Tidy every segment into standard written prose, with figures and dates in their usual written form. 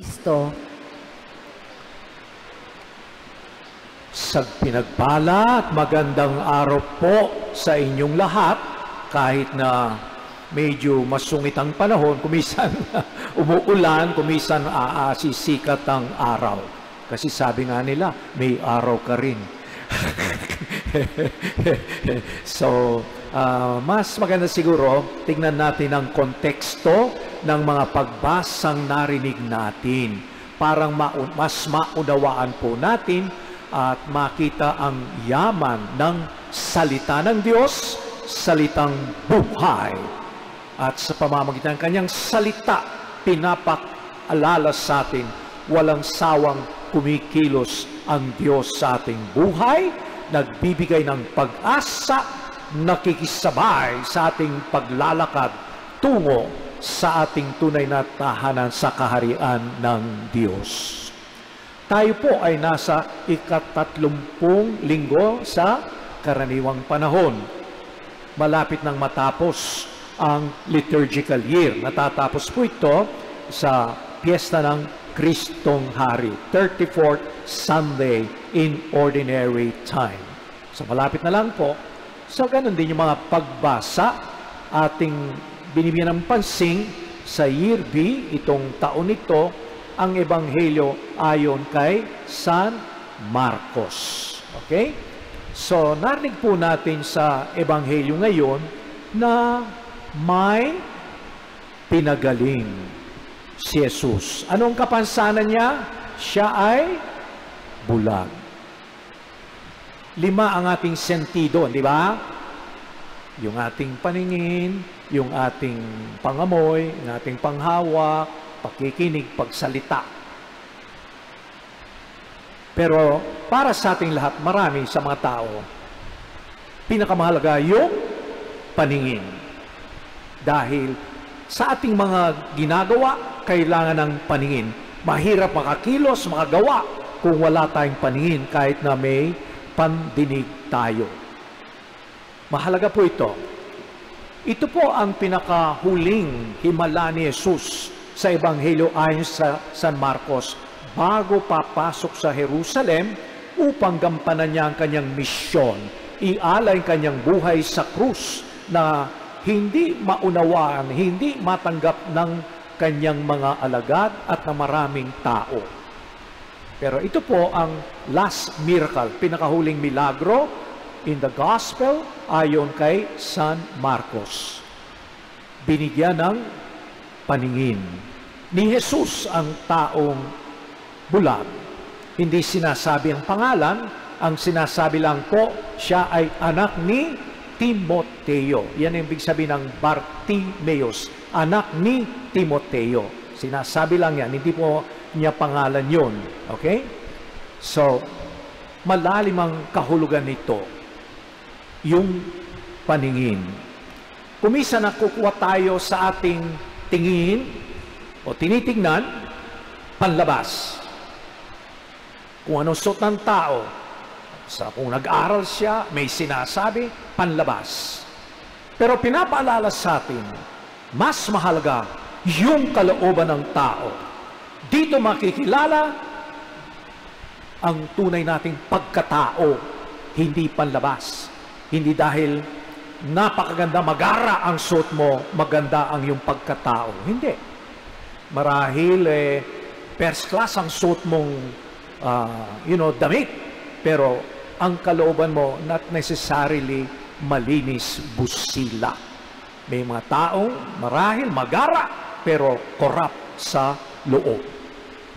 Kristo. Sa pinagpala at magandang araw po sa inyong lahat, kahit na medyo masungit ang panahon, kumisan umuulan, kumisan sisikat ang araw. Kasi sabi nga nila, may araw ka rin. So, mas maganda siguro, tingnan natin ang konteksto ng mga pagbasang narinig natin. Parang mas maunawaan po natin at makita ang yaman ng salita ng Diyos, salitang buhay. At sa pamamagitan ng kanyang salita, pinapaalala sa atin, walang sawang kumikilos ang Diyos sa ating buhay, nagbibigay ng pag-asa, nakikisabay sa ating paglalakad tungo sa ating tunay na tahanan sa kaharian ng Diyos. Tayo po ay nasa ika-30 linggo sa karaniwang panahon. Malapit nang matapos ang liturgical year. Natatapos po ito sa piyesta ng Kristong Hari, 34th Sunday in Ordinary Time. So malapit na lang po. So ganun din yung mga pagbasa ating binibigyan ng pansin sa Year B, itong taon ito, ang Ebanghelyo ayon kay San Marcos. Okay? So, narinig po natin sa Ebanghelyo ngayon na may pinagaling si Jesus. Anong kapansanan niya? Siya ay bulag. 5 ang ating sentido, di ba? Yung ating paningin, yung ating pangamoy, yung ating panghawak, pakikinig, pagsalita. Pero para sa ating lahat, marami sa mga tao, pinakamahalaga yung paningin. Dahil sa ating mga ginagawa, kailangan ng paningin. Mahirap makakilos, makagawa kung wala tayong paningin kahit na may pandinig tayo. Mahalaga po ito. Ito po ang pinakahuling himala ni Jesus sa Ebanghelyo ayon sa San Marcos bago papasok sa Jerusalem upang gampanan niya ang kanyang misyon. Ialay ang kanyang buhay sa krus na hindi maunawaan, hindi matanggap ng kanyang mga alagad at ng maraming tao. Pero ito po ang last miracle, pinakahuling milagro in the Gospel ayon kay San Marcos. Binigyan ng paningin ni Jesus ang taong bulag. Hindi sinasabi ang pangalan, ang sinasabi lang po, siya ay anak ni Timoteo. Yan ang ibig sabihin ng Bartimeus, anak ni Timoteo. Sinasabi lang yan, hindi po niya pangalan yun. Okay? So, malalim ang kahulugan nito, yung paningin. Kumisa na kukuha tayo sa ating tingin o tinitingnan, panlabas. Kung anong suot ng tao, kung nag-aral siya, may sinasabi, panlabas. Pero pinapaalala sa atin, mas mahalaga yung kalooban ng tao. Dito makikilala ang tunay nating pagkatao, hindi panlabas. Hindi dahil napakaganda, magara ang suot mo, maganda ang iyong pagkatao. Hindi. Marahil, first class ang suot mong, damit. Pero, ang kalooban mo, not necessarily malinis, busila. May mga taong marahil magara, pero corrupt sa loob.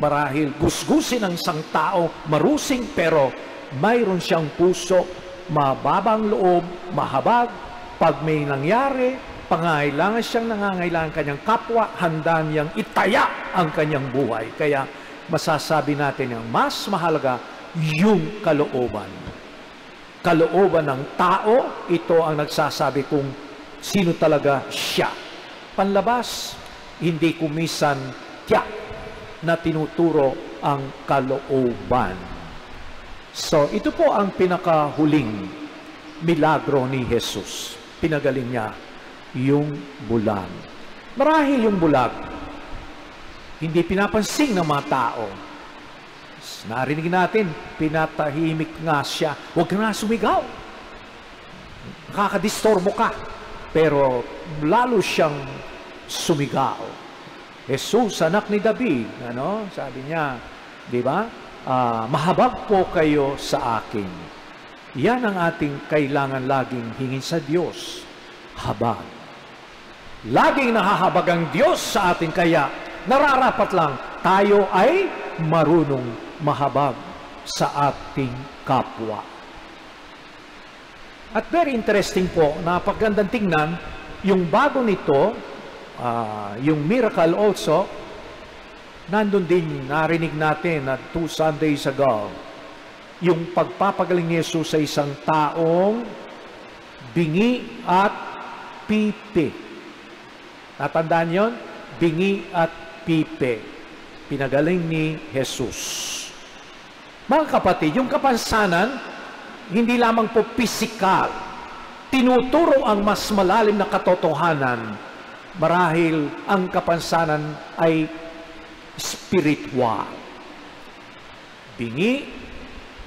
Marahil gusgusin ang isang tao, marusing, pero mayroon siyang puso, mababang loob, mahabag. Pag may nangyari, pangangailangan siyang nangangailangan kanyang kapwa, handa niyang itaya ang kanyang buhay. Kaya masasabi natin ang mas mahalaga, yung kalooban. Kalooban ng tao, ito ang nagsasabi kung sino talaga siya. Panlabas, hindi kumisan tiyak na tinuturo ang kalooban. So, ito po ang pinakahuling milagro ni Jesus. Pinagaling niya yung bulag. Marahil yung bulag, hindi pinapansin ng mga tao. Narinig natin, pinatahimik nga siya. Huwag ka nga sumigaw. Nakakadistorbo ka. Pero lalo siyang sumigaw. Jesus, anak ni David, sabi niya, di ba? Mahabag po kayo sa akin. Yan ang ating kailangan laging hingin sa Diyos. Habag. Laging nahahabag ang Diyos sa atin, kaya nararapat lang tayo ay marunong mahabag sa ating kapwa. At very interesting po, napagandang tingnan, yung bago nito, yung miracle also, nandun din, narinig natin na 2 Sundays ago, yung pagpapagaling ni Jesus sa isang taong bingi at pipi. Natandaan yon? Bingi at pipi. Pinagaling ni Jesus. Mga kapatid, yung kapansanan, hindi lamang po pisikal. Tinuturo ang mas malalim na katotohanan. Marahil ang kapansanan ay spiritual. Bingi,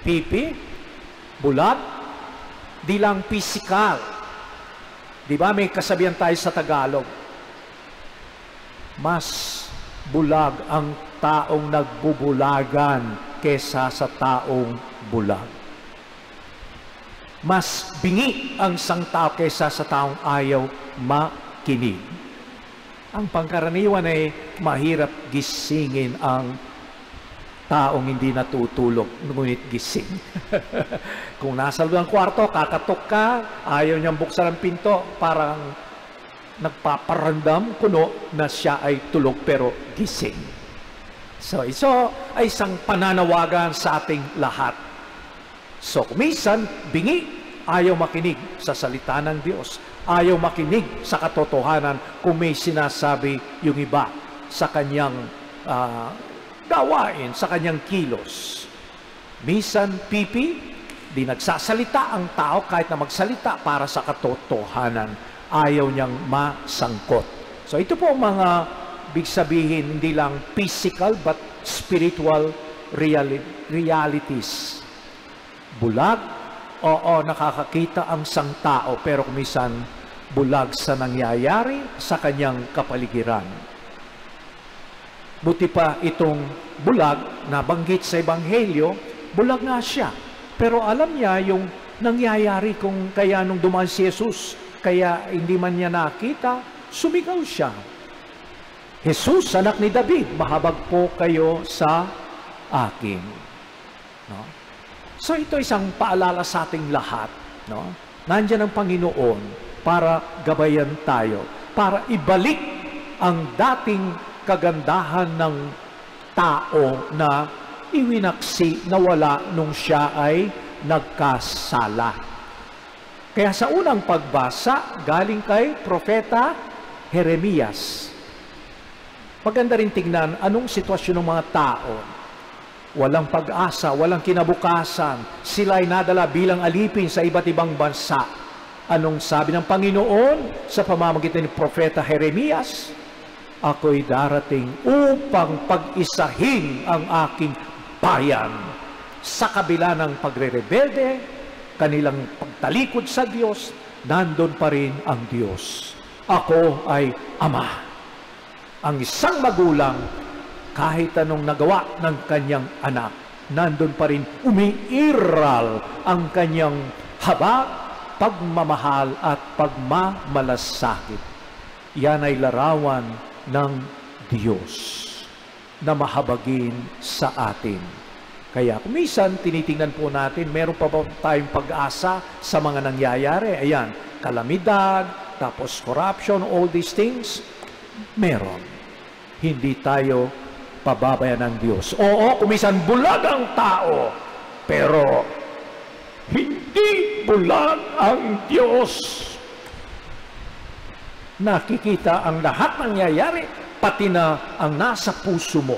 pipi, bulag, di lang pisikal. Di ba may kasabihan tayo sa Tagalog? Mas bulag ang taong nagbubulagan kesa sa taong bulag. Mas bingi ang isang tao kesa sa taong ayaw makinig. Ang pangkaraniwan ay mahirap gisingin ang taong hindi natutulog, ngunit gising. Kung nasa loob ng kwarto, kakatok ka, ayaw niyang buksan ang pinto, parang nagpaparandam kuno na siya ay tulog pero gising. So, ito ay isang pananawagan sa ating lahat. So, minsan, bingi, ayaw makinig sa salita ng Diyos. Ayaw makinig sa katotohanan kung may sinasabi yung iba sa kanyang gawain, sa kanyang kilos. Minsan, pipi, di nagsasalita ang tao kahit na magsalita para sa katotohanan. Ayaw niyang masangkot. So, ito po ang mga big sabihin, hindi lang physical but spiritual realities. Bulag, oo, nakakakita ang isang tao, pero kumisan bulag sa nangyayari sa kanyang kapaligiran. Buti pa itong bulag na banggit sa Ebanghelyo, bulag nga siya. Pero alam niya yung nangyayari kung kaya nung dumaan si Jesus, kaya hindi man niya nakita, sumigaw siya. Jesus, anak ni David, mahabag po kayo sa akin. No? So ito isang paalala sa ating lahat. No? Nandiyan ang Panginoon para gabayan tayo, para ibalik ang dating kagandahan ng tao na iwinaksi na wala nung siya ay nagkasala. Kaya sa unang pagbasa, galing kay Propeta Jeremias. Maganda rin tignan anong sitwasyon ng mga tao. Walang pag-asa, walang kinabukasan. Sila ay nadala bilang alipin sa iba't ibang bansa. Anong sabi ng Panginoon sa pamamagitan ni Propeta Jeremias? Ako'y darating upang pag-isahin ang aking bayan. Sa kabila ng pagre-rebelde, kanilang pagtalikod sa Diyos, nandun pa rin ang Diyos. Ako ay Ama. Ang isang magulang, kahit anong nagawa ng kanyang anak, nandun pa rin umiiral ang kanyang habag, pagmamahal at pagmamalasakit. Yan ay larawan ng Diyos na mahabagin sa atin. Kaya kung minsan tinitingnan po natin, meron pa ba tayong pag-asa sa mga nangyayari? Ayan, kalamidad, tapos corruption, all these things, meron. Hindi tayo pababayan ng Diyos. Oo, kumisan bulag ang tao, pero hindi bulag ang Diyos. Nakikita ang lahat ng nangyayari, pati na ang nasa puso mo.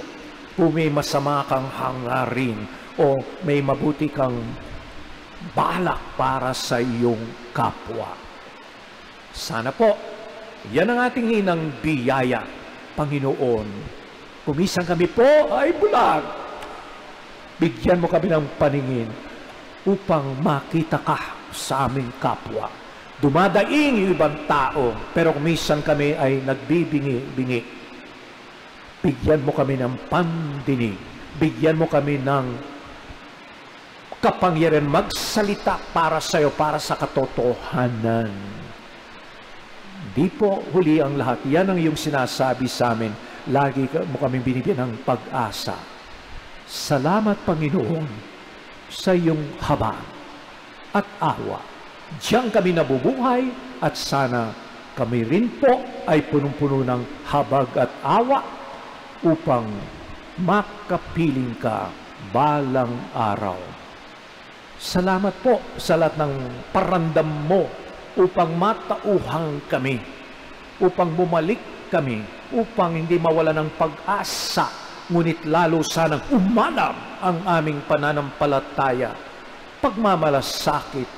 Kung may masama kang hangarin o may mabuti kang balak para sa iyong kapwa. Sana po, yan ang ating hinang biyaya. Panginoon, Kung minsan kami po ay bulag, bigyan mo kami ng paningin upang makita ka sa aming kapwa. Dumadaing yung ibang tao, pero kung minsan kami ay nagbibingi-bingi, bigyan mo kami ng pandinig, bigyan mo kami ng kapangyarihan magsalita para sa iyo, para sa katotohanan. Di po huli ang lahat. Yan ang iyong sinasabi sa amin. Lagi mo kami binibigyan ng pag-asa. Salamat, Panginoon, sa iyong habag at awa. Diyan kami nabubuhay at sana kami rin po ay punong-puno ng habag at awa upang makapiling ka balang araw. Salamat po sa lahat ng parandam mo upang matauhang kami, upang bumalik kami, upang hindi mawala ng pag-asa, ngunit lalo sanang umanam ang aming pananampalataya, pagmamalasakit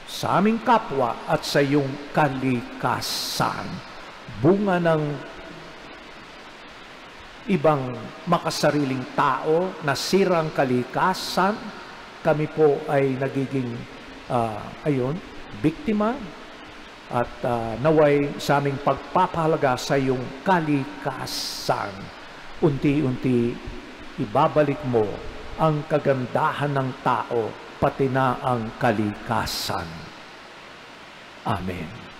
sa aming kapwa at sa iyong kalikasan. Bunga ng ibang makasariling tao, nasirang kalikasan, kami po ay nagiging biktima at naway sa aming pagpapahalaga sa iyong kalikasan. Unti-unti ibabalik mo ang kagandahan ng tao, pati na ang kalikasan. Amen.